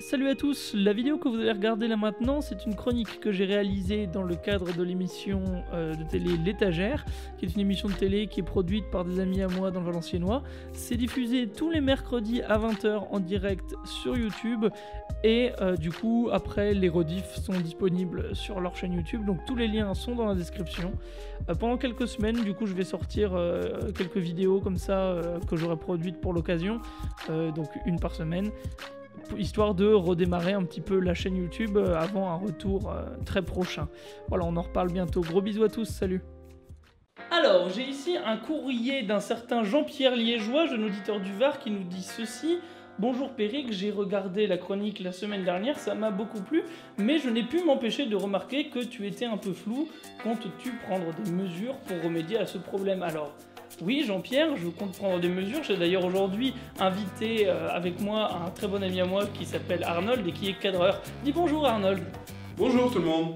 Salut à tous, la vidéo que vous allez regarder là maintenant, c'est une chronique que j'ai réalisée dans le cadre de l'émission de télé L'Étagère, qui est une émission de télé qui est produite par des amis à moi dans le Valenciennois. C'est diffusé tous les mercredis à 20 h en direct sur YouTube, et du coup, après, les rediffs sont disponibles sur leur chaîne YouTube, donc tous les liens sont dans la description. Pendant quelques semaines, du coup, je vais sortir quelques vidéos comme ça que j'aurai produites pour l'occasion, donc une par semaine, histoire de redémarrer un petit peu la chaîne YouTube avant un retour très prochain. Voilà, on en reparle bientôt. Gros bisous à tous, salut. Alors, j'ai ici un courrier d'un certain Jean-Pierre Liégeois, jeune auditeur du Var, qui nous dit ceci. Bonjour Péric, j'ai regardé la chronique la semaine dernière, ça m'a beaucoup plu, mais je n'ai pu m'empêcher de remarquer que tu étais un peu flou. Comptes-tu prendre des mesures pour remédier à ce problème? Alors, oui Jean-Pierre, je compte prendre des mesures. J'ai d'ailleurs aujourd'hui invité avec moi un très bon ami à moi qui s'appelle Arnold et qui est cadreur. Dis bonjour Arnold. Bonjour tout le monde.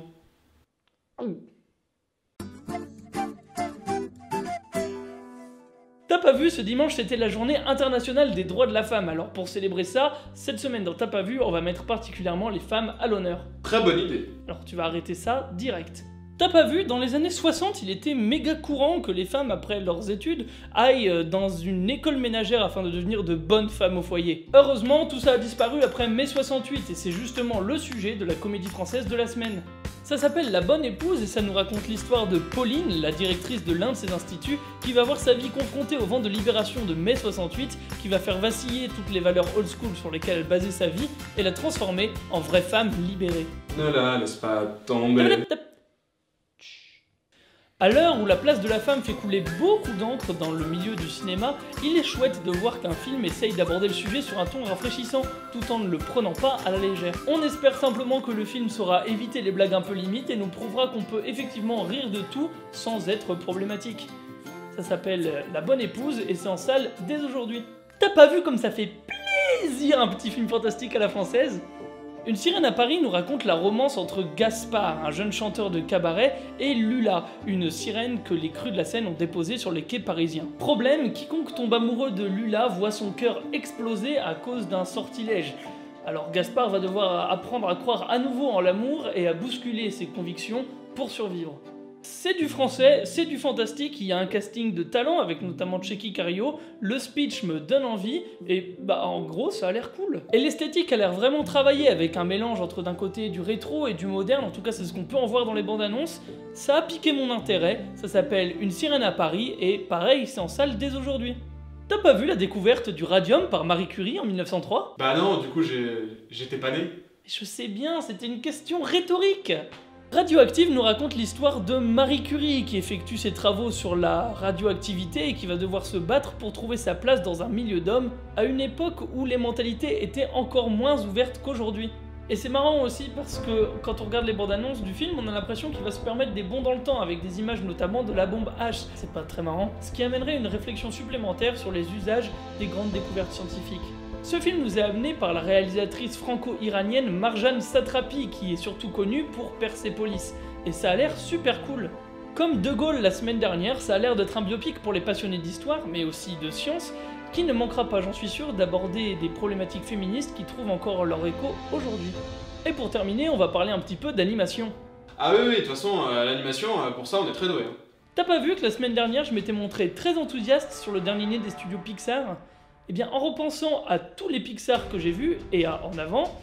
T'as pas vu, ce dimanche c'était la journée internationale des droits de la femme. Alors pour célébrer ça, cette semaine dans T'as pas vu, on va mettre particulièrement les femmes à l'honneur. Très bonne idée. Alors tu vas arrêter ça direct. T'as pas vu, dans les années 60, il était méga courant que les femmes, après leurs études, aillent dans une école ménagère afin de devenir de bonnes femmes au foyer. Heureusement, tout ça a disparu après mai 68, et c'est justement le sujet de la comédie française de la semaine. Ça s'appelle La Bonne Épouse, et ça nous raconte l'histoire de Pauline, la directrice de l'un de ces instituts, qui va voir sa vie confrontée au vent de libération de mai 68, qui va faire vaciller toutes les valeurs old school sur lesquelles elle basait sa vie, et la transformer en vraie femme libérée. Ne la laisse pas tomber. À l'heure où la place de la femme fait couler beaucoup d'encre dans le milieu du cinéma, il est chouette de voir qu'un film essaye d'aborder le sujet sur un ton rafraîchissant, tout en ne le prenant pas à la légère. On espère simplement que le film saura éviter les blagues un peu limites et nous prouvera qu'on peut effectivement rire de tout sans être problématique. Ça s'appelle La Bonne Épouse et c'est en salle dès aujourd'hui. T'as pas vu comme ça fait plaisir un petit film fantastique à la française ? Une sirène à Paris nous raconte la romance entre Gaspard, un jeune chanteur de cabaret, et Lula, une sirène que les crues de la Seine ont déposée sur les quais parisiens. Problème, quiconque tombe amoureux de Lula voit son cœur exploser à cause d'un sortilège. Alors Gaspard va devoir apprendre à croire à nouveau en l'amour et à bousculer ses convictions pour survivre. C'est du français, c'est du fantastique, il y a un casting de talent avec notamment Tchéky Karyo, le speech me donne envie, et bah en gros ça a l'air cool. Et l'esthétique a l'air vraiment travaillée avec un mélange entre d'un côté du rétro et du moderne, en tout cas c'est ce qu'on peut en voir dans les bandes annonces. Ça a piqué mon intérêt, ça s'appelle Une sirène à Paris, et pareil c'est en salle dès aujourd'hui. T'as pas vu la découverte du radium par Marie Curie en 1903 ? Bah non, du coup j'étais pas né. Je sais bien, c'était une question rhétorique. Radioactive nous raconte l'histoire de Marie Curie qui effectue ses travaux sur la radioactivité et qui va devoir se battre pour trouver sa place dans un milieu d'hommes à une époque où les mentalités étaient encore moins ouvertes qu'aujourd'hui. Et c'est marrant aussi parce que quand on regarde les bandes annonces du film, on a l'impression qu'il va se permettre des bonds dans le temps avec des images notamment de la bombe H. C'est pas très marrant. Ce qui amènerait une réflexion supplémentaire sur les usages des grandes découvertes scientifiques. Ce film nous est amené par la réalisatrice franco-iranienne Marjane Satrapi, qui est surtout connue pour Persepolis, et ça a l'air super cool. Comme De Gaulle la semaine dernière, ça a l'air d'être un biopic pour les passionnés d'histoire, mais aussi de science, qui ne manquera pas, j'en suis sûr, d'aborder des problématiques féministes qui trouvent encore leur écho aujourd'hui. Et pour terminer, on va parler un petit peu d'animation. Ah oui, de toute façon, l'animation, pour ça on est très doué. T'as pas vu que la semaine dernière, je m'étais montré très enthousiaste sur le dernier né des studios Pixar ? Eh bien, en repensant à tous les Pixar que j'ai vus et en avant,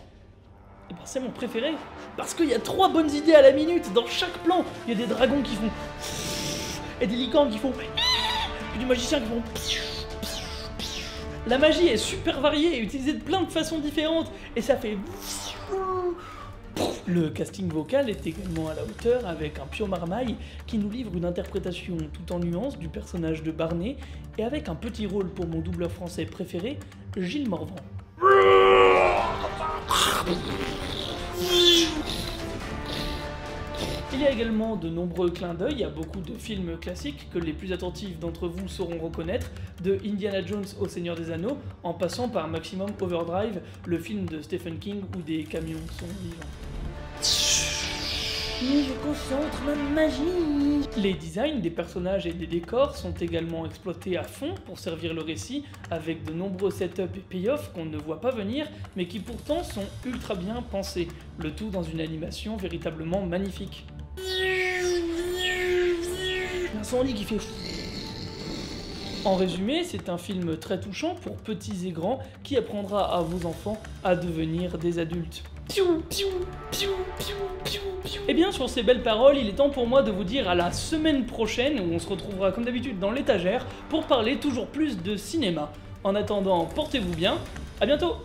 eh ben, c'est mon préféré. Parce qu'il y a 3 bonnes idées à la minute dans chaque plan. Il y a des dragons qui font et des licornes qui font et des magiciens qui font. La magie est super variée et utilisée de plein de façons différentes et ça fait. Le casting vocal est également à la hauteur avec un Pio Marmaille qui nous livre une interprétation tout en nuances du personnage de Barney et avec un petit rôle pour mon doubleur français préféré, Gilles Morvan. Il y a également de nombreux clins d'œil à beaucoup de films classiques que les plus attentifs d'entre vous sauront reconnaître, de Indiana Jones au Seigneur des Anneaux, en passant par Maximum Overdrive, le film de Stephen King où des camions sont vivants. mais je concentre ma magie. Les designs des personnages et des décors sont également exploités à fond pour servir le récit, avec de nombreux setups et payoffs qu'on ne voit pas venir, mais qui pourtant sont ultra bien pensés, le tout dans une animation véritablement magnifique. L'incendie qui fait... En résumé, c'est un film très touchant pour petits et grands qui apprendra à vos enfants à devenir des adultes. Et bien sur ces belles paroles, il est temps pour moi de vous dire à la semaine prochaine où on se retrouvera comme d'habitude dans l'étagère pour parler toujours plus de cinéma. En attendant, portez-vous bien, à bientôt.